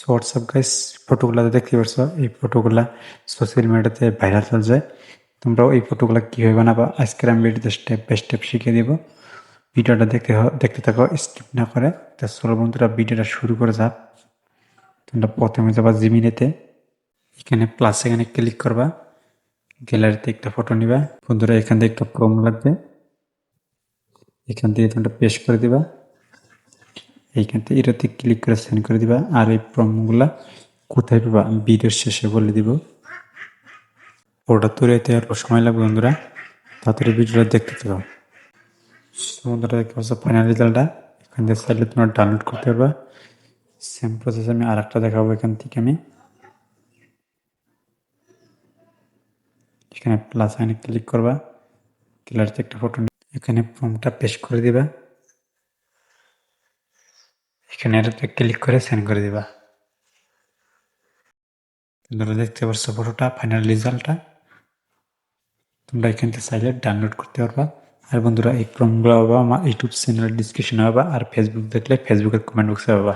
WhatsApp guys, ফটোগুলো দেখতে পারছো, এই ফটোগুলা সোশ্যাল মিডিয়াতে ভাইরাল চলে যায়। তোমরাও এই ফটোগুলা কীভাবে বানাবা আজকের আমি ভিডিওতে স্টেপ বাই স্টেপ শিখিয়ে দিব। ভিডিওটা দেখতে থাকো স্কিপ না করে। তা চলো বন্ধুরা, ভিডিওটা শুরু করে যাক। তোমরা প্রথমে যাবা জিমিনেতে, এখানে প্লাস এখানে ক্লিক করবা, গ্যালারিতে একটা ফটো নিবা। বন্ধুরা এখান থেকে একটা ক্রোম লাগবে, এখান থেকে তোমরা পেস্ট করে দিবা। এইখান থেকে এটাতে ক্লিক করে সেন্ড করে দিবা। আর এই প্রমগুলা কোথায় পাবা আমি ভিডিওর শেষে বলে দিব। ওটা তৈরি হতে অল্প সময় লাগবে বন্ধুরা, তাড়াতাড়ি ভিডিওটা দেখতে থাকো। বন্ধুরা দেখতে পাচ্ছ ফাইনাল রেজাল্টটা, এখান থেকে চাইলে তোমরা ডাউনলোড করতে পারবা। সেম প্রসেস আমি আর একটা দেখাবো। এখান থেকে আমি এখানে প্লাস আইনে ক্লিক করবা, গ্যালারিতে একটা ফটো এখানে ফর্মটা পেস্ট করে দিবা। এখানে এটাতে ক্লিক করে সেন্ড করে দিবা। তোমরা দেখতে পাচ্ছ ফটোটা ফাইনাল রেজাল্টটা। তোমরা এখান থেকে চাইলে ডাউনলোড করতে পারবা। আর বন্ধুরা এই ফর্মগুলো পাবা আমার ইউটিউব চ্যানেলের ডিসক্রিপশনে পাবা, আর ফেসবুক দেখলে ফেসবুকের কমেন্ট বক্সে পাবা।